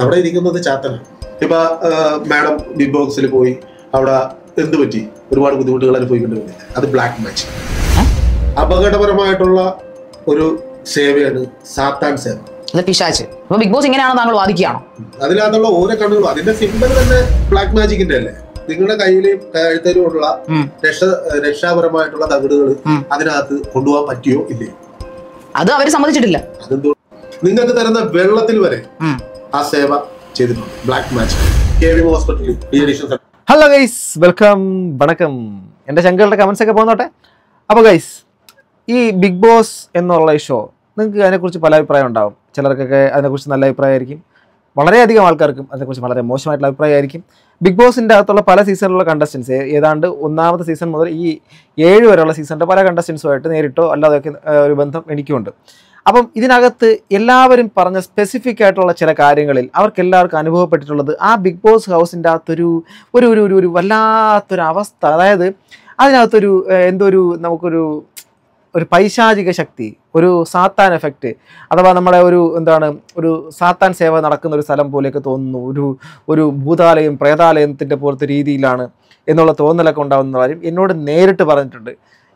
അവിടെ ഇരിക്കുന്നത് ചാത്തനാണ്. ഇപ്പൊ മാഡം ബിഗ് ബോക്സിൽ പോയി അവിടെ എന്ത് പറ്റി ഒരുപാട് ബുദ്ധിമുട്ടുകൾ അനുഭവിക്കേണ്ടി വന്നില്ല. അത് ബ്ലാക്ക് മാജിക്, അപകടപരമായിട്ടുള്ള ഒരു സേവയാണ് സാത്താൻ സേവ. പിശാച്. ബിഗ് ബോസ് ഇങ്ങനെയാണോ താങ്കൾ വാദിക്കുകയാണോ? അതിനകത്തുള്ള ഓരോ കണ്ണുകളും അതിന്റെ സിമ്പിൾ തന്നെ ബ്ലാക്ക് മാജിക്കിന്റെ അല്ലേ. നിങ്ങളുടെ കയ്യിലും കഴുത്തലുമുള്ള രക്ഷാപരമായിട്ടുള്ള തകിടുകൾ അതിനകത്ത് കൊണ്ടുപോകാൻ പറ്റിയോ ഇല്ലേ? അത് അവര് സമ്മതിച്ചിട്ടില്ല. അതെന്തോ നിങ്ങൾക്ക് തരുന്ന വെള്ളത്തിൽ വരെ ആ സേവ ചെയ്തിട്ടുണ്ട്. ബ്ലാക്ക് മാജിക് KVM ഹോസ്പിറ്റലിൽ. ഹലോ ഗൈസ്, വെൽക്കം, വണക്കം. എൻ്റെ ശങ്കളുടെ കമൻസ് ഒക്കെ പോന്നോട്ടെ. അപ്പോൾ ഗൈസ്, ഈ ബിഗ് ബോസ് എന്നുള്ള ഈ ഷോ നിങ്ങൾക്ക് അതിനെക്കുറിച്ച് പല അഭിപ്രായം ഉണ്ടാവും. ചിലർക്കൊക്കെ അതിനെക്കുറിച്ച് നല്ല അഭിപ്രായമായിരിക്കും, വളരെയധികം ആൾക്കാർക്കും അതിനെക്കുറിച്ച് വളരെ മോശമായിട്ടുള്ള അഭിപ്രായമായിരിക്കും. ബിഗ് ബോസിൻ്റെ അകത്തുള്ള പല സീസണിലുള്ള കണ്ടസ്റ്റൻസ്, ഏതാണ്ട് ഒന്നാമത്തെ സീസൺ മുതൽ ഈ 7 വരെയുള്ള സീസണിൻ്റെ പല കണ്ടസ്റ്റൻസുമായിട്ട് നേരിട്ടോ അല്ലാതെയൊക്കെ ഒരു ബന്ധം എനിക്കുമുണ്ട്. അപ്പം ഇതിനകത്ത് എല്ലാവരും പറഞ്ഞ സ്പെസിഫിക് ആയിട്ടുള്ള ചില കാര്യങ്ങളിൽ അവർക്ക് എല്ലാവർക്കും അനുഭവപ്പെട്ടിട്ടുള്ളത് ആ ബിഗ് ബോസ് ഹൗസിൻ്റെ അകത്തൊരു ഒരു ഒരു ഒരു വല്ലാത്തൊരു അവസ്ഥ. അതായത് അതിനകത്തൊരു നമുക്കൊരു പൈശാചിക ശക്തി, ഒരു സാത്താൻ എഫക്റ്റ്, അഥവാ നമ്മുടെ ഒരു സാത്താൻ സേവ നടക്കുന്ന ഒരു സ്ഥലം പോലെയൊക്കെ തോന്നുന്നു. ഒരു ഭൂതാലയം പ്രേതാലയത്തിൻ്റെ പോലത്തെ രീതിയിലാണ് എന്നുള്ള തോന്നലൊക്കെ ഉണ്ടാകുന്ന കാര്യം എന്നോട് നേരിട്ട് പറഞ്ഞിട്ടുണ്ട്.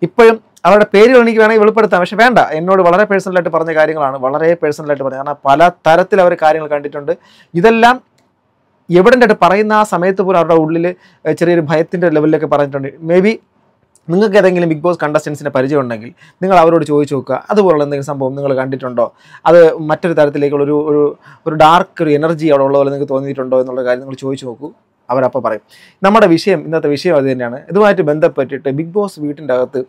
ഇപ്പോഴും അവരുടെ പേരുകൾ എനിക്ക് വേണമെങ്കിൽ വെളിപ്പെടുത്താം, പക്ഷെ വേണ്ട. എന്നോട് വളരെ പേഴ്സണലായിട്ട് പറഞ്ഞ കാര്യങ്ങളാണ്, വളരെ പേഴ്സണലായിട്ട് പറഞ്ഞത്. കാരണം പല തരത്തിൽ അവർ കാര്യങ്ങൾ കണ്ടിട്ടുണ്ട്. ഇതെല്ലാം എവിടെയായിട്ട് പറയുന്ന ആ സമയത്ത് പോലും അവരുടെ ഉള്ളിൽ ചെറിയൊരു ഭയത്തിൻ്റെ ലെവലിലൊക്കെ പറഞ്ഞിട്ടുണ്ട്. മേ ബി നിങ്ങൾക്ക് ഏതെങ്കിലും ബിഗ് ബോസ് കണ്ടസ്റ്റൻസിനെ പരിചയം ഉണ്ടെങ്കിൽ നിങ്ങൾ അവരോട് ചോദിച്ചു നോക്കുക, അതുപോലുള്ള എന്തെങ്കിലും സംഭവം നിങ്ങൾ കണ്ടിട്ടുണ്ടോ, അത് മറ്റൊരു തരത്തിലേക്കുള്ള ഒരു ഡാർക്ക് ഒരു എനർജി അവിടെ ഉള്ള പോലെ നിങ്ങൾക്ക് തോന്നിയിട്ടുണ്ടോ എന്നുള്ള കാര്യം നിങ്ങൾ ചോദിച്ചു നോക്കൂ, അവരപ്പോൾ പറയും. ഇന്നത്തെ വിഷയം അത് തന്നെയാണ്. ഇതുമായിട്ട് ബന്ധപ്പെട്ടിട്ട് ബിഗ് ബോസ് വീട്ടിൻ്റെ അകത്ത്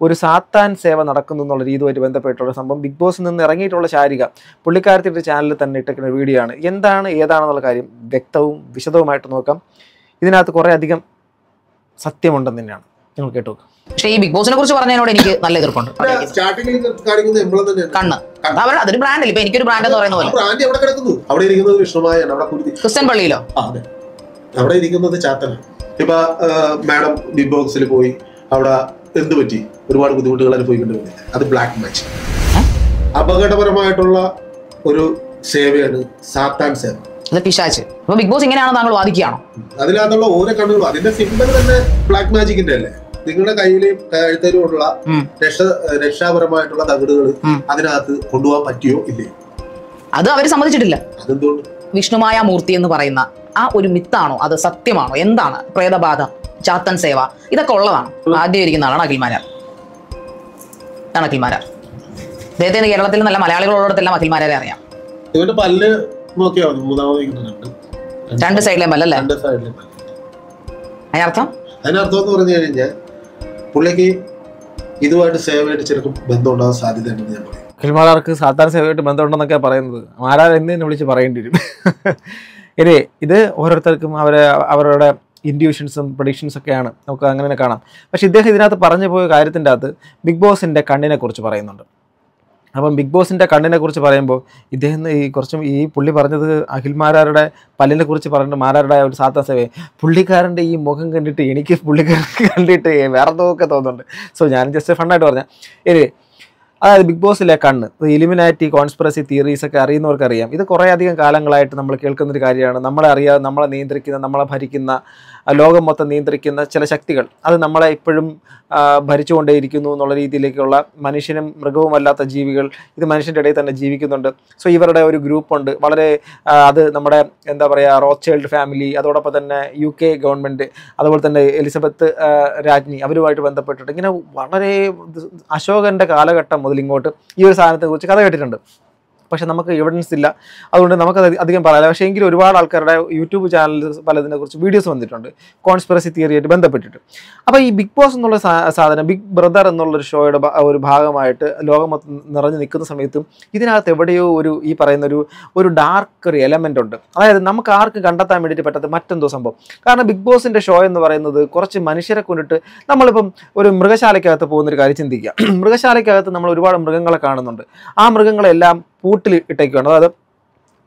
ഒരു സാത്താൻ സേവ നടക്കുന്നു എന്നുള്ള രീതിയുമായിട്ട് ബന്ധപ്പെട്ടുള്ള സംഭവം ബിഗ് ബോസിൽ നിന്ന് ഇറങ്ങിയിട്ടുള്ള ശാരിക പുള്ളിക്കാരത്തിൻ്റെ ചാനലിൽ തന്നെ ഇട്ടിരിക്കുന്ന വീഡിയോ ആണ്. ഏതാണെന്നുള്ള കാര്യം വ്യക്തവും വിശദവുമായിട്ട് നോക്കാം. ഇതിനകത്ത് കുറേ അധികം സത്യമുണ്ടെന്ന് തന്നെയാണ്. നിങ്ങൾ കേട്ടു. പക്ഷേ ഈ ബിഗ് ബോസിനെ കുറിച്ച് പറഞ്ഞതിനോട് എനിക്ക് നല്ല എതിർപ്പുണ്ട്. കണ്ണ് അതൊരു ബ്രാൻഡല്ലേ. ഇപ്പൊ എനിക്കൊരു ബ്രാൻഡ് എന്ന് പറയുന്ന പോലെ അവിടെ ഇരിക്കുന്നത് വിഷ്ണുമായ ക്രിസ്ത്യൻ പള്ളിയിലോ അവിടെ ഇരിക്കുന്നത് ചാത്തനാണ്. ഇപ്പൊ മാഡം ബിഗ് ബോക്സിൽ പോയി അവിടെ എന്ത് പറ്റി ഒരുപാട് ബുദ്ധിമുട്ടുകൾ അനുഭവിക്കേണ്ടി വന്നില്ല. അത് ബ്ലാക്ക് മാജിക്, അപകടപരമായിട്ടുള്ള ഒരു സേവയാണ് സാത്താൻ സേവ. പിശാച്. ബിഗ് ബോസ് ഇങ്ങനെയാണോ താങ്കൾ വാദിക്കുകയാണോ? അതിനകത്തുള്ള ഓരോ കണ്ണുകളും അതിന്റെ സിമ്പിൾ തന്നെ ബ്ലാക്ക് മാജിക്കിന്റെ അല്ലേ. നിങ്ങളുടെ കയ്യിലും കഴുത്തലുമുള്ള രക്ഷാപരമായിട്ടുള്ള തകിടുകൾ അതിനകത്ത് കൊണ്ടുപോകാൻ പറ്റിയോ ഇല്ലേ? അത് അവര് സമ്മതിച്ചിട്ടില്ല. അതെന്തുകൊണ്ട്? വിഷ്ണുമായ മൂർത്തി എന്ന് പറയുന്ന ആ ഒരു മിത്താണോ, അത് സത്യമാണോ, എന്താണ്? പ്രേതബാധ, ചാത്തൻ സേവ, ഇതൊക്കെ ഉള്ളതാണ്. ആദ്യം ഇരിക്കുന്ന ആളാണ് അഖിൽമാരാർ. അദ്ദേഹത്തിന് കേരളത്തിൽ നല്ല മലയാളികളുള്ളിടത്തെല്ലാം അഖിൽമാരെ അറിയാം. ഇവന്റെ പല്ല് നോക്കിയാ രണ്ട് സൈഡിലെ പല്ലല്ലേ? അതിനർത്ഥം എന്ന് പറഞ്ഞു കഴിഞ്ഞാൽ പുള്ളിക്ക് ഇതുമായിട്ട് സേവയായിട്ട് ചിലപ്പോൾ ബന്ധം ഉണ്ടാകാൻ സാധ്യതയുണ്ടെന്ന് ഞാൻ പറയും. അഖിൽമാരാർക്ക് സാധാരണ സേവയായിട്ട് ബന്ധമുണ്ടെന്നൊക്കെ പറയുന്നത് മാരാർ എന്ന് വിളിച്ച് പറയേണ്ടി വരും. ഇനി ഇത് ഓരോരുത്തർക്കും അവരുടെ ഇൻഡ്യൂഷൻസും പ്രഡിക്ഷൻസ് ഒക്കെയാണ്, നമുക്ക് അങ്ങനെ തന്നെ കാണാം. പക്ഷെ ഇദ്ദേഹം ഇതിനകത്ത് പറഞ്ഞു പോയ കാര്യത്തിൻ്റെ അകത്ത് ബിഗ് ബോസിൻ്റെ കണ്ണിനെ കുറിച്ച് പറയുന്നുണ്ട്. അപ്പം ബിഗ് ബോസിൻ്റെ കണ്ണിനെ കുറിച്ച് പറയുമ്പോൾ ഇദ്ദേഹം ഈ പുള്ളി പറഞ്ഞത് അഖിൽമാരാരുടെ പല്ലിനെ കുറിച്ച് പറഞ്ഞിട്ട് മാരാരുടെ ഒരു സാത്താൻ സേവയെ പുള്ളിക്കാരൻ്റെ ഈ മുഖം കണ്ടിട്ട് എനിക്ക് പുള്ളിക്കാരൻ കണ്ടിട്ട് വേറെ നോക്കെ തോന്നുന്നുണ്ട്. സോ ഞാൻ ജസ്റ്റ് ഫണ്ണായിട്ട് പറഞ്ഞാൽ അതായത് ബിഗ് ബോസിലെ കണ്ണ്, ഇലുമിനാറ്റി കോൺസ്പിറസി തിയറീസ് ഒക്കെ അറിയുന്നവർക്കറിയാം. ഇത് കുറേ അധികം കാലങ്ങളായിട്ട് നമ്മൾ കേൾക്കുന്നൊരു കാര്യമാണ്. നമ്മളെ നിയന്ത്രിക്കുന്ന, നമ്മളെ ഭരിക്കുന്ന, ലോകം മൊത്തം നിയന്ത്രിക്കുന്ന ചില ശക്തികൾ, അത് നമ്മളെ ഇപ്പോഴും ഭരിച്ചുകൊണ്ടേയിരിക്കുന്നു എന്നുള്ള രീതിയിലേക്കുള്ള മനുഷ്യനും മൃഗവുമല്ലാത്ത ജീവികൾ ഇത് മനുഷ്യൻ്റെ ഇടയിൽ തന്നെ ജീവിക്കുന്നുണ്ട്. സോ ഇവരുടെ ഒരു ഗ്രൂപ്പുണ്ട്. വളരെ അത് നമ്മുടെ റോത്ത്ചൈൽഡ് ഫാമിലി, അതോടൊപ്പം തന്നെ UK ഗവൺമെൻറ്, അതുപോലെ തന്നെ എലിസബത്ത് രാജ്ഞി, അവരുമായിട്ട് ബന്ധപ്പെട്ടിട്ട് ഇങ്ങനെ വളരെ അശോകൻ്റെ കാലഘട്ടം മുതൽ ഇങ്ങോട്ട് ഈ ഒരു സാധനത്തെ കുറിച്ച് കഥ കേട്ടിട്ടുണ്ട്. പക്ഷെ നമുക്ക് എവിഡൻസ് ഇല്ല, അതുകൊണ്ട് നമുക്കത് അധികം പറയാം. പക്ഷേ എങ്കിലും ഒരുപാട് ആൾക്കാരുടെ യൂട്യൂബ് ചാനലിൽ പലതിനെ കുറിച്ച് വീഡിയോസ് വന്നിട്ടുണ്ട് കോൺസ്പിറസി തിയറിയായിട്ട് ബന്ധപ്പെട്ടിട്ട്. അപ്പോൾ ഈ ബിഗ് ബോസ് എന്നുള്ള സാധനം, ബിഗ് ബ്രദർ എന്നുള്ളൊരു ഷോയുടെ ഒരു ഭാഗമായിട്ട് ലോകം മൊത്തം നിറഞ്ഞു നിൽക്കുന്ന സമയത്തും ഇതിനകത്ത് എവിടെയോ ഈ പറയുന്ന ഒരു ഡാർക്ക് ഒരു എലമെൻ്റ് ഉണ്ട്. അതായത് നമുക്ക് ആർക്കും കണ്ടെത്താൻ വേണ്ടിയിട്ട് പറ്റാത്ത മറ്റെന്തോ സംഭവം. കാരണം ബിഗ് ബോസിൻ്റെ ഷോ എന്ന് പറയുന്നത് കുറച്ച് മനുഷ്യരെ കൊണ്ടിട്ട്, നമ്മളിപ്പം ഒരു മൃഗശാലയ്ക്കകത്ത് പോകുന്നൊരു കാര്യം ചിന്തിക്കുക. മൃഗശാലയ്ക്കകത്ത് നമ്മൾ ഒരുപാട് മൃഗങ്ങളെ കാണുന്നുണ്ട്. ആ മൃഗങ്ങളെല്ലാം പൂട്ടിൽ ഇട്ടേക്കുകയാണ്. അതായത്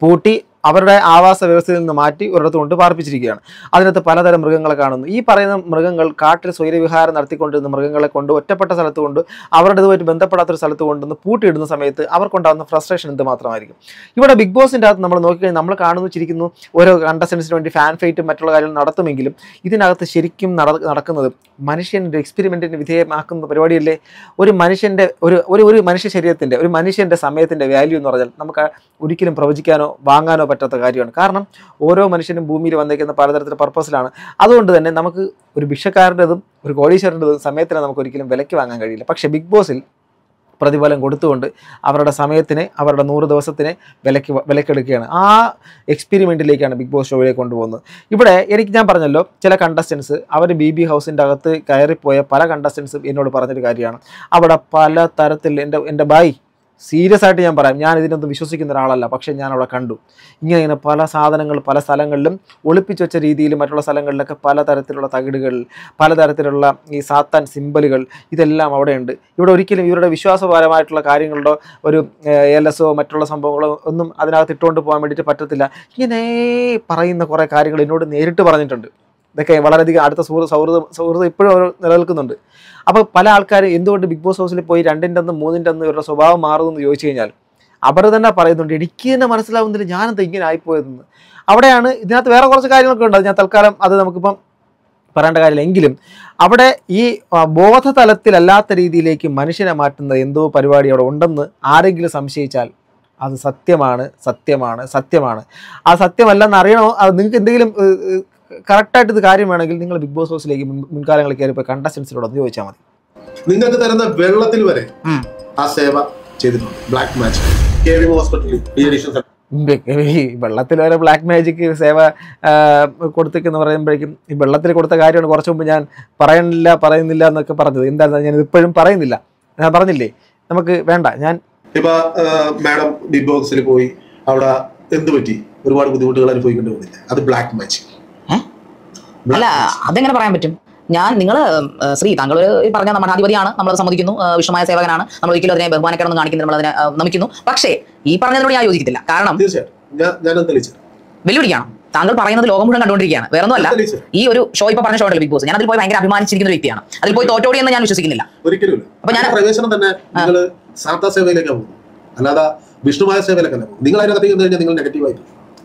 പൂട്ടി അവരുടെ ആവാസ വ്യവസ്ഥയിൽ നിന്ന് മാറ്റി ഒരിടത്ത് കൊണ്ട് പാർപ്പിച്ചിരിക്കുകയാണ്. അതിനകത്ത് പലതരം മൃഗങ്ങളെ കാണുന്നു. ഈ പറയുന്ന മൃഗങ്ങൾ കാട്ടിൽ സ്വൈരവിഹാരം നടത്തിക്കൊണ്ടിരുന്ന മൃഗങ്ങളെ കൊണ്ട് ഒറ്റപ്പെട്ട സ്ഥലത്ത് കൊണ്ട് അവരുടെ ഇതുമായിട്ട് ബന്ധപ്പെടാത്തൊരു സ്ഥലത്ത് കൊണ്ടുവന്ന് പൂട്ടിയിടുന്ന സമയത്ത് അവർക്കുണ്ടാകുന്ന ഫ്രസ്ട്രേഷൻ എന്ത് മാത്രമായിരിക്കും. ഇവിടെ ബിഗ് ബോസിൻ്റെ അകത്ത് നമ്മൾ നോക്കിക്കഴിഞ്ഞാൽ നമ്മൾ കാണുന്നു, ചിരിക്കുന്നു, ഓരോ കണ്ടസ്റ്റൻസിന് വേണ്ടി ഫാൻ ഫൈറ്റും മറ്റുള്ള കാര്യങ്ങൾ നടത്തുമെങ്കിലും ഇതിനകത്ത് ശരിക്കും നടക്കുന്നത് മനുഷ്യൻ്റെ എക്സ്പെരിമെൻറ്റിന് വിധേയമാക്കുന്ന പരിപാടിയല്ലേ. ഒരു മനുഷ്യൻ്റെ ഒരു മനുഷ്യ ശരീരത്തിൻ്റെ ഒരു മനുഷ്യൻ്റെ സമയത്തിൻ്റെ വാല്യൂ എന്ന് പറഞ്ഞാൽ നമുക്ക് ഒരിക്കലും പ്രവചിക്കാനോ വാങ്ങാനോ പറ്റാത്ത കാര്യമാണ്. കാരണം ഓരോ മനുഷ്യനും ഭൂമിയിൽ വന്നേക്കുന്ന പലതരത്തിലുള്ള പർപ്പസിലാണ്. അതുകൊണ്ട് തന്നെ നമുക്ക് ഒരു ഭിക്ഷക്കാരൻ്റെതും ഒരു കോടീശ്വരൻ്റെതും സമയത്തിനെ നമുക്ക് ഒരിക്കലും വിലയ്ക്ക് വാങ്ങാൻ കഴിയില്ല. പക്ഷേ ബിഗ് ബോസിൽ പ്രതിഫലം കൊടുത്തുകൊണ്ട് അവരുടെ സമയത്തിനെ, അവരുടെ 100 ദിവസത്തിനെ വിലക്കെടുക്കുകയാണ്. ആ എക്സ്പെരിമെൻറ്റിലേക്കാണ് ബിഗ് ബോസ് ഷോയിലേക്ക് കൊണ്ടുപോകുന്നത്. ഇവിടെ ഞാൻ പറഞ്ഞല്ലോ, ചില കണ്ടസ്റ്റൻസ് അവർ BB ഹൗസിൻ്റെ അകത്ത് കയറിപ്പോയ പല കണ്ടസ്റ്റൻസും എന്നോട് പറഞ്ഞൊരു കാര്യമാണ്, അവിടെ പല തരത്തിൽ എൻ്റെ ബായ് സീരിയസ് ആയിട്ട് ഞാൻ പറയാം, ഞാൻ ഇതിനൊന്നും വിശ്വസിക്കുന്ന ഒരാളല്ല, പക്ഷേ ഞാൻ അവിടെ കണ്ടു ഇങ്ങനെ പല സാധനങ്ങൾ പല സ്ഥലങ്ങളിലും ഒളിപ്പിച്ച് വെച്ച രീതിയിൽ മറ്റുള്ള സ്ഥലങ്ങളിലൊക്കെ പലതരത്തിലുള്ള തകിടുകൾ, പലതരത്തിലുള്ള ഈ സാത്താൻ സിമ്പലുകൾ, ഇതെല്ലാം അവിടെയുണ്ട്. ഇവിടെ ഒരിക്കലും ഇവരുടെ വിശ്വാസപരമായിട്ടുള്ള കാര്യങ്ങളുടെ ഒരു LSO മറ്റുള്ള സംഭവങ്ങളോ ഒന്നും അതിനകത്ത് ഇട്ടുകൊണ്ട് പോകാൻ വേണ്ടിയിട്ട് പറ്റത്തില്ല. ഇങ്ങനെ പറയുന്ന കുറേ കാര്യങ്ങൾ എന്നോട് നേരിട്ട് പറഞ്ഞിട്ടുണ്ട്. ഇതൊക്കെ വളരെയധികം അടുത്ത സൗഹൃദം ഇപ്പോഴും അവർ നിലനിൽക്കുന്നുണ്ട്. അപ്പോൾ പല ആൾക്കാരും എന്തുകൊണ്ട് ബിഗ് ബോസ് ഹൗസിൽ പോയി 2ൻ്റെ അന്ന് 3ൻ്റെ അന്ന് ഇവരുടെ സ്വഭാവം മാറുമെന്ന് ചോദിച്ചു കഴിഞ്ഞാൽ അവർ തന്നെ പറയുന്നുണ്ട്, എനിക്ക് തന്നെ മനസ്സിലാവുന്നില്ല ഞാനെന്താ ഇങ്ങനെ ആയിപ്പോയതെന്ന്. അവിടെയാണ് ഇതിനകത്ത് വേറെ കുറച്ച് കാര്യങ്ങളൊക്കെ ഉണ്ട്, ഞാൻ തൽക്കാലം അത് നമുക്കിപ്പം പറയേണ്ട കാര്യമില്ല. എങ്കിലും അവിടെ ഈ ബോധതലത്തിലല്ലാത്ത രീതിയിലേക്ക് മനുഷ്യനെ മാറ്റുന്ന എന്തോ പരിപാടി അവിടെ ഉണ്ടെന്ന് ആരെങ്കിലും സംശയിച്ചാൽ അത് സത്യമാണ്. ആ സത്യമല്ലെന്ന് അറിയണോ, അത് നിങ്ങൾക്ക് എന്തെങ്കിലും കറക്റ്റായിട്ട് ഇത് കാര്യം വേണമെങ്കിൽ നിങ്ങൾ ബിഗ് ബോസ് ഹൗസിലേക്ക് മുൻകാലങ്ങളിൽ കയറിപ്പോയി കണ്ടസ്റ്റൻസിനോട് ഒന്ന് ചോദിച്ചാൽ മതി. നിങ്ങൾക്ക് തരുന്ന വെള്ളത്തിൽ വരെ ആ സേവ ചെയ്തിട്ടുണ്ട്. ബ്ലാക്ക് മാജിക് ഹോസ്പിറ്റലിൽ വെള്ളത്തിൽ വരെ ബ്ലാക്ക് മാജിക് സേവ കൊടുത്തേക്കെന്ന് പറയുമ്പോഴേക്കും ഈ വെള്ളത്തിൽ കൊടുത്ത കാര്യമാണ് കുറച്ച് മുമ്പ് ഞാൻ പറയുന്നില്ല എന്നൊക്കെ പറഞ്ഞത്. എന്താ ഞാൻ ഇപ്പോഴും പറയുന്നില്ല, ഞാൻ പറഞ്ഞില്ലേ നമുക്ക് വേണ്ട. ഞാൻ ഇപ്പൊ മാഡം ബിഗ് ബോക്സിൽ പോയി അവിടെ എന്ത് പറ്റി, ഒരുപാട് ബുദ്ധിമുട്ടുകൾ അനുഭവിക്കേണ്ടി വന്നില്ല, അത് ബ്ലാക്ക് മാജിക് അല്ല. അതെങ്ങനെ പറയാൻ പറ്റും? നിങ്ങൾ താങ്കൾ പറഞ്ഞ നമ്മുടെ അധിപതിയാണ്, നമ്മൾ സമ്മതിക്കുന്നു, വിഷ്ണുമായ സേവകനാണ്, നമ്മൾ ഒരിക്കലും അതിനെ ബഹുമാനക്കാരൊന്നും കാണിക്കുന്നത്, നമ്മൾ അതിനെ നമിക്കുന്നു. പക്ഷേ ഈ പറഞ്ഞതിനോട് ഞാൻ യോജിക്കത്തില്ല. കാരണം വെല്ലുവിളിക്കണം. താങ്കൾ പറയുന്നത് ലോകം മുഴുവൻ കണ്ടുകൊണ്ടിരിക്കുകയാണ്, വേറെ ഒന്നുമല്ല. ഈ ഒരു ഷോ ഇപ്പൊ പറഞ്ഞ ഷോ ബിഗ് ബോസ്, ഞാൻ അതിൽ പോയി ഭയങ്കര അഭിമാനിച്ചിരിക്കുന്ന ഒരു വ്യക്തിയാണ്. അതിൽ പോയി തോറ്റോടി എന്ന് ഞാൻ വിശ്വസിക്കുന്നില്ല ഒരിക്കലും. അപ്പൊ ഞാൻ പ്രവേശനം തന്നെ നിങ്ങൾ സാധാ സേവയിലേക്കാണ് പോകുന്നത്, അല്ലാതെ വിഷ്ണുമായ സേവയിലേക്കല്ല. നിങ്ങൾ അതിനകത്ത് നിങ്ങൾ നെഗറ്റീവായി.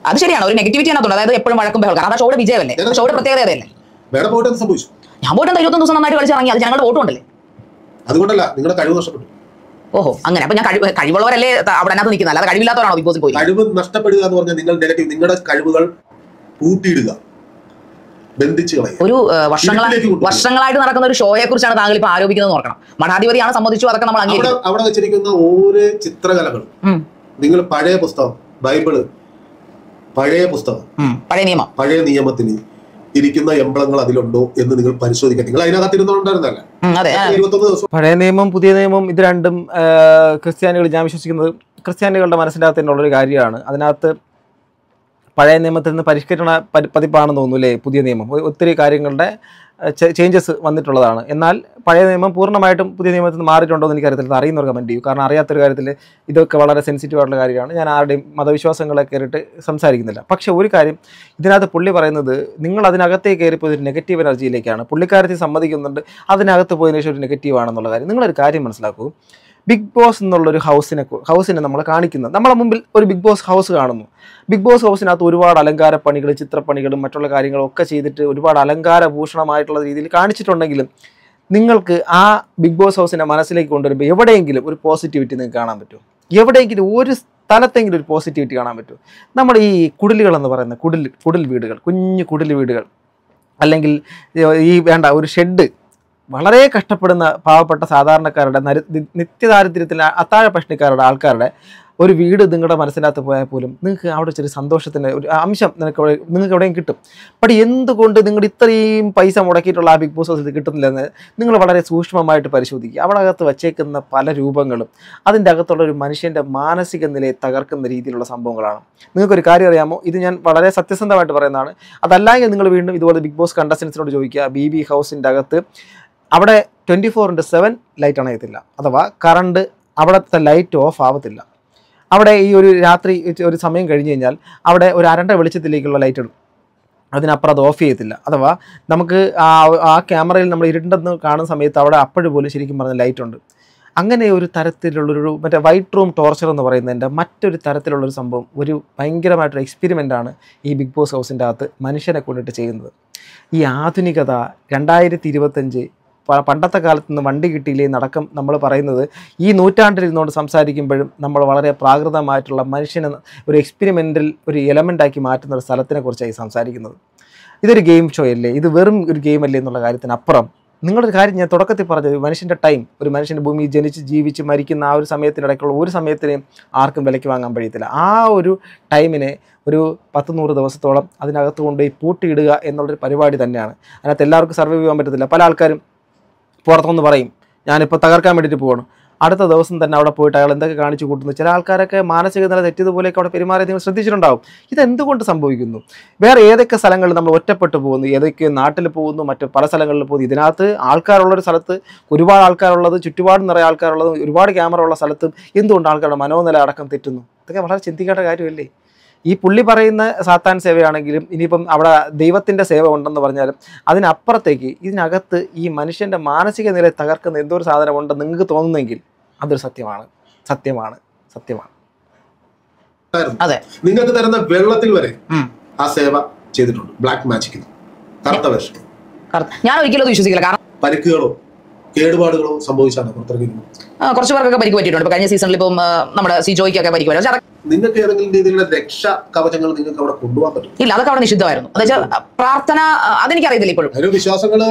അത് ശരിയാണ്, ഒരു നെഗറ്റിവിറ്റി അതിനകത്തുണ്ട്. അതായത് എപ്പോഴും വഴക്കും ബഹളം. കാരണം ഷോയുടെ വിജയമല്ലേ, ഷോയുടെ പ്രത്യേകത അതല്ലേ. വേറെ പോയിട്ട് എന്ത് സംഭവിച്ചു? ഞാൻ പോയിട്ട് 21 ദിവസം നന്നായിട്ട് കളിച്ചിറങ്ങി, അത് ഞങ്ങളുടെ വോട്ട് ഉണ്ടല്ലേ. അതുകൊണ്ടല്ല നിങ്ങളുടെ കഴിവ് നഷ്ടപ്പെട്ടു. ഓഹോ, അങ്ങനെ. അപ്പൊ ഞാൻ കഴിവുള്ളവരല്ലേ അവിടെ അതിനകത്ത് നിൽക്കുന്നത്, അല്ലാതെ കഴിവില്ലാത്തവരാണോ ബിഗ് ബോസിൽ പോയി? കഴിവ് നഷ്ടപ്പെടുക എന്ന് പറഞ്ഞാൽ നിങ്ങൾ നെഗറ്റീവ്, നിങ്ങളുടെ കഴിവുകൾ കൂട്ടിയിടുക, ബന്ധിച്ചു കളയുക. ഒരു വർഷങ്ങളായിട്ട് നടക്കുന്ന ഒരു ഷോയെ കുറിച്ചാണ് താങ്കൾ ഇപ്പൊ ആരോപിക്കുന്നത് ഓർക്കണം. മഠാധിപതിയാണ്, സമ്മതിച്ചു, അതൊക്കെ നമ്മൾ അവിടെ വെച്ചിരിക്കുന്ന ഓരോ ചിത്രകലകളും നിങ്ങൾ പഴയ പുസ്തകം, ബൈബിള്, പഴയ പുസ്തകം, പഴയ നിയമത്തിന് ഇരിക്കുന്ന എംബ്ലങ്ങൾ അതിലുണ്ടോ എന്ന് നിങ്ങൾ പരിശോധിക്കുക. നിങ്ങൾ അതിനകത്ത് ഇരുന്നുകൊണ്ടായിരുന്നല്ല 21 ദിവസം. പഴയ നിയമം പുതിയ നിയമം ഇത് രണ്ടും ക്രിസ്ത്യാനികൾ, ഞാൻ വിശ്വസിക്കുന്നത് ക്രിസ്ത്യാനികളുടെ മനസ്സിനകത്ത് തന്നെയുള്ളൊരു കാര്യമാണ്. അതിനകത്ത് പഴയ നിയമത്തിൽ നിന്ന് പരിഷ്കരണ പതിപ്പാണെന്ന് തോന്നുന്നു അല്ലേ പുതിയ നിയമം. ഒത്തിരി കാര്യങ്ങളുടെ ചേഞ്ചസ് വന്നിട്ടുള്ളതാണ്. എന്നാൽ പഴയ നിയമം പൂർണ്ണമായിട്ടും പുതിയ നിയമത്തിൽ നിന്ന് മാറിയിട്ടുണ്ടോ എന്ന് എനിക്കറിയത്തില്ല. അറിയുന്നവർ കമൻറ്റ് ചെയ്യും. കാരണം അറിയാത്തൊരു കാര്യത്തിൽ ഇതൊക്കെ വളരെ സെൻസിറ്റീവ് ആയിട്ടുള്ള കാര്യമാണ്. ഞാൻ ആരുടെയും മതവിശ്വാസങ്ങളെ കയറിയിട്ട് സംസാരിക്കുന്നില്ല. പക്ഷേ ഒരു കാര്യം ഇതിനകത്ത് പുള്ളി പറയുന്നത്, നിങ്ങൾ അതിനകത്തേക്ക് കയറിപ്പോയി ഒരു നെഗറ്റീവ് എനർജിയിലേക്കാണ്. പുള്ളിക്കാരത്തിൽ സമ്മതിക്കുന്നുണ്ട് അതിനകത്ത് പോയതിനു ശേഷം ഒരു നെഗറ്റീവ് ആണെന്നുള്ള കാര്യം. നിങ്ങളൊരു കാര്യം മനസ്സിലാക്കൂ, ബിഗ് ബോസ് എന്നുള്ളൊരു ഹൗസിനെ നമ്മൾ കാണിക്കുന്നത്, നമ്മളെ മുമ്പിൽ ഒരു ബിഗ് ബോസ് ഹൗസ് കാണുന്നു. ബിഗ് ബോസ് ഹൗസിനകത്ത് ഒരുപാട് അലങ്കാര പണികൾ, ചിത്രപ്പണികളും മറ്റുള്ള കാര്യങ്ങളും ഒക്കെ ചെയ്തിട്ട് ഒരുപാട് അലങ്കാരഭൂഷണമായിട്ടുള്ള രീതിയിൽ കാണിച്ചിട്ടുണ്ടെങ്കിലും നിങ്ങൾക്ക് ആ ബിഗ് ബോസ് ഹൗസിനെ മനസ്സിലേക്ക് കൊണ്ടുവരുമ്പോൾ എവിടെയെങ്കിലും ഒരു പോസിറ്റിവിറ്റി നിങ്ങൾക്ക് കാണാൻ പറ്റും? എവിടെയെങ്കിലും ഒരു സ്ഥലത്തെങ്കിലും ഒരു പോസിറ്റിവിറ്റി കാണാൻ പറ്റും? നമ്മൾ ഈ കുടിലുകൾ എന്ന് പറയുന്ന കുടിൽ വീടുകൾ, കുഞ്ഞു കുടിൽ വീടുകൾ, അല്ലെങ്കിൽ ഈ ഒരു ഷെഡ്, വളരെ കഷ്ടപ്പെടുന്ന പാവപ്പെട്ട സാധാരണക്കാരുടെ നിത്യദാരിദ്ര്യത്തിൽ അത്താഴ പഷ്ണിക്കാരുടെ ആൾക്കാരുടെ ഒരു വീട് നിങ്ങളുടെ മനസ്സിനകത്ത് പോയാൽ പോലും നിങ്ങൾക്ക് അവിടെ ചെറിയ സന്തോഷത്തിൻ്റെ ഒരു അംശം നിങ്ങൾക്ക് എവിടെയും കിട്ടും. പക്ഷേ എന്തുകൊണ്ട് നിങ്ങൾ ഇത്രയും പൈസ മുടക്കിയിട്ടുള്ള ആ ബിഗ് ബോസ് ഹൗസിൽ കിട്ടുന്നില്ലെന്ന് നിങ്ങൾ വളരെ സൂക്ഷ്മമായിട്ട് പരിശോധിക്കുക. അവിടെ അകത്ത് വച്ചേക്കുന്ന പല രൂപങ്ങളും അതിൻ്റെ അകത്തുള്ള ഒരു മനുഷ്യൻ്റെ മാനസിക നിലയെ തകർക്കുന്ന രീതിയിലുള്ള സംഭവങ്ങളാണ്. നിങ്ങൾക്കൊരു കാര്യം അറിയാമോ, ഇത് ഞാൻ വളരെ സത്യസന്ധമായിട്ട് പറയുന്നതാണ്. അതല്ലെങ്കിൽ നിങ്ങൾ വീണ്ടും ഇതുപോലെ ബിഗ് ബോസ് കണ്ടസ്റ്റൻസിനോട് ചോദിക്കുക, BB ഹൗസിൻ്റെ അകത്ത് അവിടെ 24/7 ലൈറ്റ് അണയത്തില്ല, അഥവാ കറണ്ട് അവിടുത്തെ ലൈറ്റ് ഓഫ് ആവത്തില്ല. അവിടെ ഈ ഒരു രാത്രി ഒരു സമയം കഴിഞ്ഞ് കഴിഞ്ഞാൽ അവിടെ ഒരു അരണ്ട വെളിച്ചത്തിലേക്കുള്ള ലൈറ്റ് ഇടും, അതിനപ്പുറം അത് ഓഫ് ചെയ്യത്തില്ല. അഥവാ നമുക്ക് ആ ക്യാമറയിൽ നമ്മൾ ഇരുണ്ടെന്ന് കാണുന്ന സമയത്ത് അവിടെ അപ്പോഴും പോലും ശരിക്കും പറഞ്ഞ ലൈറ്റ് ഉണ്ട്. അങ്ങനെ ഒരു തരത്തിലുള്ളൊരു മറ്റേ വൈറ്റ് റൂം ടോർച്ചർ എന്ന് പറയുന്നതിൻ്റെ മറ്റൊരു തരത്തിലുള്ളൊരു സംഭവം, ഒരു ഭയങ്കരമായിട്ടൊരു എക്സ്പെരിമെൻ്റാണ് ഈ ബിഗ് ബോസ് ഹൗസിൻ്റെ അകത്ത് മനുഷ്യനെ കൊണ്ടിട്ട് ചെയ്യുന്നത്. ഈ ആധുനികത 2025 പണ്ടത്തെ കാലത്ത് നിന്ന് വണ്ടി കിട്ടിയില്ലേ നടക്കം നമ്മൾ പറയുന്നത് ഈ നൂറ്റാണ്ടിൽ ഇരുന്നുകൊണ്ട് സംസാരിക്കുമ്പോഴും നമ്മൾ വളരെ പ്രാകൃതമായിട്ടുള്ള മനുഷ്യനെ ഒരു എക്സ്പെരിമെൻ്റൽ ഒരു എലമെൻ്റാക്കി മാറ്റുന്ന ഒരു സ്ഥലത്തിനെ കുറിച്ചായി സംസാരിക്കുന്നത്. ഇതൊരു ഗെയിം ഷോ അല്ലേ, ഇത് വെറും ഒരു ഗെയിം അല്ലേ എന്നുള്ള കാര്യത്തിനപ്പുറം നിങ്ങളൊരു കാര്യം ഞാൻ തുടക്കത്തിൽ പറഞ്ഞത്, മനുഷ്യൻ്റെ ടൈം, ഒരു മനുഷ്യൻ്റെ ഭൂമി ജനിച്ച് ജീവിച്ച് മരിക്കുന്ന ആ ഒരു സമയത്തിനിടയ്ക്കുള്ള ഒരു സമയത്തിനെയും ആർക്കും വിലയ്ക്ക് വാങ്ങാൻ കഴിയത്തില്ല. ആ ഒരു ടൈമിനെ ഒരു 10-100 ദിവസത്തോളം അതിനകത്ത് കൊണ്ടുപോയി പൂട്ടിയിടുക എന്നുള്ളൊരു പരിപാടി തന്നെയാണ്. അതിനകത്ത് എല്ലാവർക്കും സർവൈവ് ചെയ്യാൻ പറ്റത്തില്ല. പല ആൾക്കാരും പുറത്തുനിന്ന് പറയും ഞാനിപ്പോൾ തകർക്കാൻ വേണ്ടിയിട്ട് പോകണം, അടുത്ത ദിവസം തന്നെ അവിടെ പോയിട്ട് അയാൾ എന്തൊക്കെ കാണിച്ചു കൂട്ടുന്നു. ചില ആൾക്കാരൊക്കെ മാനസിക നില തെറ്റിയതുപോലെയൊക്കെ അവിടെ പെരുമാറി നിങ്ങൾ ശ്രദ്ധിച്ചിട്ടുണ്ടാവും. ഇതെന്തുകൊണ്ട് സംഭവിക്കുന്നു? വേറെ ഏതൊക്കെ സ്ഥലങ്ങളിൽ നമ്മൾ ഒറ്റപ്പെട്ടു പോകുന്നു, ഏതൊക്കെ നാട്ടിൽ പോകുന്നു, മറ്റ് പല സ്ഥലങ്ങളിൽ പോകുന്നു. ഇതിനകത്ത് ആൾക്കാരുള്ളൊരു സ്ഥലത്ത്, ഒരുപാട് ആൾക്കാരുള്ളത്, ചുറ്റുപാട് നിറയെ ആൾക്കാരുള്ളത്, ഒരുപാട് ക്യാമറ ഉള്ള സ്ഥലത്ത് എന്തുകൊണ്ട് ആൾക്കാരുടെ മനോനില അടക്കം തെറ്റുന്നു? ഇതൊക്കെ വളരെ ചിന്തിക്കേണ്ട കാര്യമല്ലേ? ഈ പുള്ളി പറയുന്ന സാത്താൻ സേവയാണെങ്കിലും ഇനിയിപ്പം അവിടെ ദൈവത്തിൻ്റെ സേവ ഉണ്ടെന്ന് പറഞ്ഞാലും അതിനപ്പുറത്തേക്ക് ഇതിനകത്ത് ഈ മനുഷ്യൻ്റെ മാനസിക നില തകർക്കുന്ന എന്തോ ഒരു സാധനം ഉണ്ടെന്ന് നിങ്ങൾക്ക് തോന്നുന്നെങ്കിൽ അതൊരു സത്യമാണ്, സത്യമാണ്, സത്യമാണ്. അതെ, നിങ്ങൾക്ക് തരുന്ന വെള്ളത്തിൽ വരെ ആ സേവ ചെയ്തിട്ടുണ്ട്. ബ്ലാക്ക് മാജിക്കിൽ കറുത്ത വേഷം. ഞാൻ ഒരിക്കലും അത് വിശ്വസിക്കില്ല. കാരണം പരിക്കുകളോ കേടുപാടുകളോ സംഭവിച്ചാണ് പുറത്തിറങ്ങിയിരുന്നു. കുറച്ച് പേർക്കൊക്കെ പരിക്ക് പറ്റിയിട്ടുണ്ട്. ഇപ്പൊ കഴിഞ്ഞ സീസണിൽ ഇപ്പം നമ്മുടെ സിജോയ്ക്കൊക്കെ പരിക്ക് പറ്റും. നിങ്ങൾക്ക് ഏതെങ്കിലും രീതിയിലുള്ള രക്ഷാ കവചങ്ങൾ നിങ്ങൾക്ക് അവിടെ കൊണ്ടുപോകാൻ പറ്റും? ഇല്ല, അതൊക്കെ അവിടെ നിഷിദ്ധമായിരുന്നു. അതെച്ചാൽ പ്രാർത്ഥന, അതെനിക്കറിയത്തില്ല ഇപ്പോഴും. വിശ്വാസങ്ങള്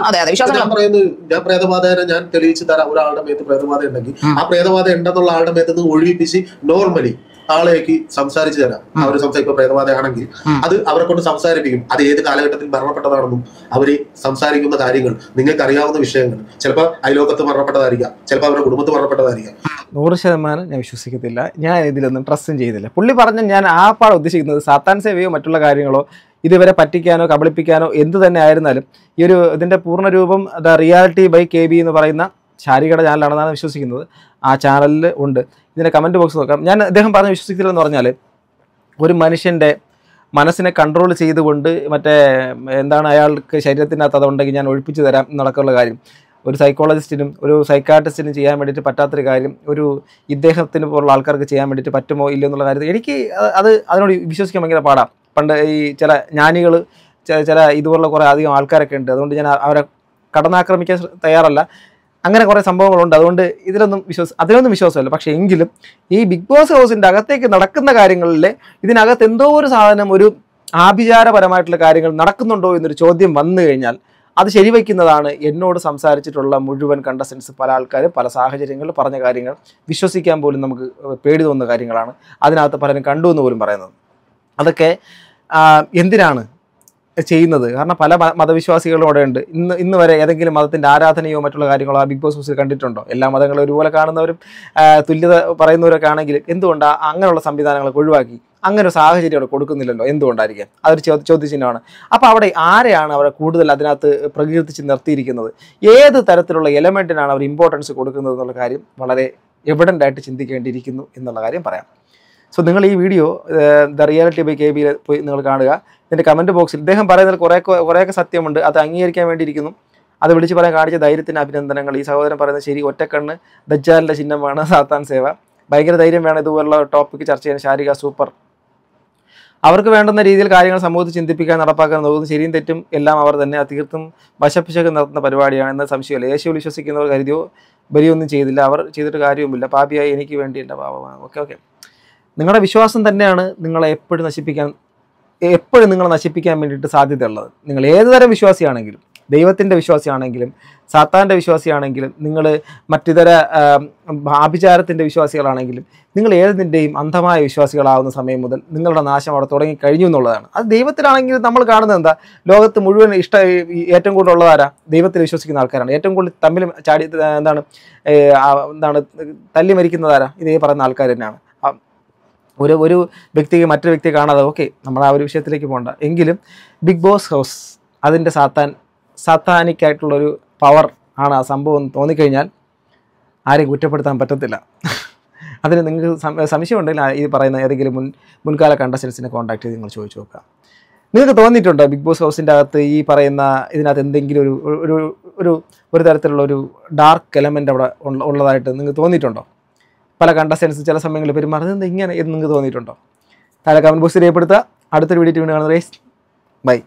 അതെ അതെ വിശ്വാസങ്ങൾ പറയുന്നത് ഞാൻ പ്രേതബാധനെ ഞാൻ തെളിയിച്ചു തരാം. ഒരാളുടെ മേത്ത് പ്രേതബാധ ഉണ്ടെങ്കിൽ ആ പ്രേതബാധ ഉണ്ടെന്നുള്ള ആളുടെ മേത്ത് നിന്ന് ഒഴിപ്പിച്ച് നോർമലി ആളേക്ക് സംസാരിച്ചു തരാം. അവർ ഇപ്പൊ പ്രേതബാധയാണെങ്കിൽ അത് അവരെ കൊണ്ട് സംസാരിപ്പിക്കും. അത് ഏത് കാലഘട്ടത്തിൽ മരണപ്പെട്ടതാണെന്നും അവര് സംസാരിക്കുന്ന കാര്യങ്ങൾ, നിങ്ങൾക്ക് അറിയാവുന്ന വിഷയങ്ങൾ, ചിലപ്പോൾ അയലോകത്ത് മരണപ്പെട്ടതായിരിക്കാം, ചിലപ്പോൾ അവരുടെ കുടുംബത്ത് മരണപ്പെട്ടതായിരിക്കാം. 100% ഞാൻ വിശ്വസിക്കത്തില്ല. ഞാൻ ഇതിലൊന്നും ട്രസ്റ്റും ചെയ്തില്ല. പുള്ളി പറഞ്ഞ ഞാൻ ആ പാടെ ഉദ്ദേശിക്കുന്നത് സാത്താൻ സേവയോ മറ്റുള്ള കാര്യങ്ങളോ ഇതുവരെ പറ്റിക്കാനോ കബളിപ്പിക്കാനോ എന്ത് തന്നെ ആയിരുന്നാലും ഈ ഒരു ഇതിൻ്റെ പൂർണ്ണരൂപം ദ റിയാലിറ്റി ബൈ KB എന്ന് പറയുന്ന ശാരികയുടെ ചാനലാണെന്നാണ് വിശ്വസിക്കുന്നത്. ആ ചാനലിൽ ഉണ്ട്. ഇതിൻ്റെ കമൻറ്റ് ബോക്സ് നോക്കാം. ഞാൻ അദ്ദേഹം പറഞ്ഞ് വിശ്വസിക്കില്ലെന്ന് പറഞ്ഞാൽ ഒരു മനുഷ്യൻ്റെ മനസ്സിനെ കൺട്രോൾ ചെയ്തുകൊണ്ട് മറ്റേ എന്താണ് അയാൾക്ക് ശരീരത്തിനകത്ത് അതുണ്ടെങ്കിൽ ഞാൻ ഒഴിപ്പിച്ച് തരാം എന്നൊക്കെയുള്ള കാര്യം ഒരു സൈക്കോളജിസ്റ്റിനും ഒരു സൈക്കാട്രിസ്റ്റിനും ചെയ്യാൻ വേണ്ടിയിട്ട് പറ്റാത്തൊരു കാര്യം ഒരു ഇദ്ദേഹത്തിന് പോലുള്ള ആൾക്കാർക്ക് ചെയ്യാൻ വേണ്ടിയിട്ട് പറ്റുമോ ഇല്ലയോ എന്നുള്ള കാര്യത്തിൽ എനിക്ക് അതിനോട് വിശ്വസിക്കാൻ ഭയങ്കര പാടാം. പണ്ട് ഈ ചില ജ്ഞാനികൾ ചില ഇതുപോലുള്ള കുറേ അധികം ആൾക്കാരൊക്കെ ഉണ്ട്. അതുകൊണ്ട് ഞാൻ അവരെ കടന്നാക്രമിക്കാൻ തയ്യാറല്ല. അങ്ങനെ കുറേ സംഭവങ്ങളുണ്ട്. അതുകൊണ്ട് അതിലൊന്നും വിശ്വാസമല്ല. പക്ഷേ എങ്കിലും ഈ ബിഗ് ബോസ് ഹൗസിൻ്റെ അകത്തേക്ക് നടക്കുന്ന കാര്യങ്ങളിൽ ഇതിനകത്ത് എന്തോ ഒരു സാധനം, ഒരു ആഭിചാരപരമായിട്ടുള്ള കാര്യങ്ങൾ നടക്കുന്നുണ്ടോ എന്നൊരു ചോദ്യം വന്നു കഴിഞ്ഞാൽ അത് ശരിവയ്ക്കുന്നതാണ് എന്നോട് സംസാരിച്ചിട്ടുള്ള മുഴുവൻ കണ്ടസ്റ്റൻസ്. പല ആൾക്കാരും പല സാഹചര്യങ്ങളിൽ പറഞ്ഞ കാര്യങ്ങൾ വിശ്വസിക്കാൻ പോലും നമുക്ക് പേടി തോന്നുന്ന കാര്യങ്ങളാണ്. അതിനകത്ത് പലരും കണ്ടു എന്ന് പോലും പറയുന്നത്. അതൊക്കെ എന്തിനാണ് ചെയ്യുന്നത്? കാരണം പല മതവിശ്വാസികളും അവിടെ ഉണ്ട്. ഇന്ന് വരെ ഏതെങ്കിലും മതത്തിൻ്റെ ആരാധനയോ മറ്റുള്ള കാര്യങ്ങളോ ആ ബിഗ് ബോസ് ഹൗസിൽ കണ്ടിട്ടുണ്ടോ? എല്ലാ മതങ്ങളും ഒരുപോലെ കാണുന്നവരും തുല്യത പറയുന്നവരൊക്കെ ആണെങ്കിൽ എന്തുകൊണ്ടാണ് അങ്ങനെയുള്ള സംവിധാനങ്ങളൊക്കെ ഒഴിവാക്കി അങ്ങനെ ഒരു സാഹചര്യം അവിടെ കൊടുക്കുന്നില്ലല്ലോ? എന്തുകൊണ്ടായിരിക്കാം? അതൊരു ചോദ്യചിഹ്നമാണ്. അപ്പോൾ അവിടെ ആരെയാണ് അവരെ കൂടുതൽ അതിനകത്ത് പ്രകീർത്തിച്ച് നിർത്തിയിരിക്കുന്നത്? ഏത് തരത്തിലുള്ള എലമെൻറ്റിനാണ് അവർ ഇമ്പോർട്ടൻസ് കൊടുക്കുന്നത് എന്നുള്ള കാര്യം വളരെ എവിഡൻ്റ് ആയിട്ട് ചിന്തിക്കേണ്ടിയിരിക്കുന്നു എന്നുള്ള കാര്യം പറയാം. സോ നിങ്ങൾ ഈ video the reality by KB പോയി നിങ്ങൾ കാണുക. ഇതിൻ്റെ കമൻറ്റ് ബോക്സിൽ ഇദ്ദേഹം പറയുന്നതിൽ കുറേയൊക്കെ സത്യമുണ്ട്. അത് അംഗീകരിക്കാൻ വേണ്ടിയിരിക്കുന്നു. അത് വിളിച്ച് പറയാൻ കാണിച്ച ധൈര്യത്തിന് അഭിനന്ദനങ്ങൾ. ഈ സഹോദരൻ പറയുന്നത് ശരി. ഒറ്റക്കണ്ണ് ദജ്ജാലിൻ്റെ ചിഹ്നമാണ് സാത്താൻ സേവ. ഭയങ്കര ധൈര്യം വേണം ഇതുപോലുള്ള ടോപ്പിക്ക് ചർച്ച ചെയ്യാൻ. ശാരിക സൂപ്പർ. അവർക്ക് വേണ്ടുന്ന രീതിയിൽ കാര്യങ്ങൾ സമൂഹത്തിൽ ചിന്തിപ്പിക്കാൻ നടപ്പാക്കാൻ നോക്കുന്നു. ശരിയും തെറ്റും എല്ലാം അവർ തന്നെ തീർത്തും വശപ്പിശക് നടത്തുന്ന പരിപാടിയാണ് എന്ന സംശയമല്ല. യേശുവിൽ വിശ്വസിക്കുന്നവർ കരുതിയോ ബലിയൊന്നും ചെയ്തില്ല. അവർ ചെയ്തിട്ട് കാര്യവുമില്ല. പാപിയായി എനിക്ക് വേണ്ടി എൻ്റെ പാപമാണ്. ഓക്കെ നിങ്ങളുടെ വിശ്വാസം തന്നെയാണ് നിങ്ങളെ എപ്പോഴും നിങ്ങളെ നശിപ്പിക്കാൻ വേണ്ടിയിട്ട് സാധ്യതയുള്ളത്. നിങ്ങൾ ഏതുതരം വിശ്വാസിയാണെങ്കിലും, ദൈവത്തിൻ്റെ വിശ്വാസിയാണെങ്കിലും സാത്താൻ്റെ വിശ്വാസിയാണെങ്കിലും നിങ്ങൾ മറ്റിതര ആഭിചാരത്തിൻ്റെ വിശ്വാസികളാണെങ്കിലും നിങ്ങൾ ഏതിൻ്റെയും അന്ധമായ വിശ്വാസികളാവുന്ന സമയം മുതൽ നിങ്ങളുടെ നാശം അവിടെ തുടങ്ങിക്കഴിഞ്ഞു എന്നുള്ളതാണ്. അത് ദൈവത്തിലാണെങ്കിലും നമ്മൾ കാണുന്നത് എന്താ? ലോകത്ത് മുഴുവൻ ഏറ്റവും കൂടുതൽ ഉള്ളതാരാ? ദൈവത്തിൽ വിശ്വസിക്കുന്ന ആൾക്കാരാണ്. ഏറ്റവും കൂടുതൽ തമ്മിൽ തല്ലി മരിക്കുന്നതാരാ? ഇതേ പറയുന്ന ആൾക്കാർ തന്നെയാണ്. ഒരു വ്യക്തിക്ക് മറ്റൊരു വ്യക്തിയെ കാണാതെ ഓക്കെ നമ്മൾ ആ ഒരു വിഷയത്തിലേക്ക് പോകണ്ട. എങ്കിലും ബിഗ് ബോസ് ഹൗസ് അതിൻ്റെ സാത്താനിക്കായിട്ടുള്ളൊരു പവർ ആണ് ആ സംഭവം തോന്നിക്കഴിഞ്ഞാൽ ആരെയും കുറ്റപ്പെടുത്താൻ പറ്റത്തില്ല. അതിന് നിങ്ങൾക്ക് സംശയം ഉണ്ടെങ്കിൽ ഈ പറയുന്ന ഏതെങ്കിലും മുൻകാല കണ്ടസ്റ്റൻസിനെ കോൺടാക്ട് ചെയ്ത് നിങ്ങൾ ചോദിച്ചു നോക്കുക. നിങ്ങൾക്ക് തോന്നിയിട്ടുണ്ടോ ബിഗ് ബോസ് ഹൗസിൻ്റെ അകത്ത് ഈ പറയുന്ന ഇതിനകത്ത് എന്തെങ്കിലും ഒരു തരത്തിലുള്ള ഒരു ഡാർക്ക് എലമെൻ്റ് അവിടെ ഉള്ളതായിട്ട് നിങ്ങൾക്ക് തോന്നിയിട്ടുണ്ടോ? പല കണ്ടസ്റ്റൻസ് ചില സമയങ്ങളിൽ പെരുമാറുന്നത് ഇങ്ങനെ എന്ന് നിങ്ങൾക്ക് തോന്നിയിട്ടുണ്ടോ? താഴെ കമൻറ്റ് ബോക്സിൽ രേഖപ്പെടുത്തുക. അടുത്തൊരു വീഡിയോ വീണ്ടും കാണുന്നത്. ബൈ.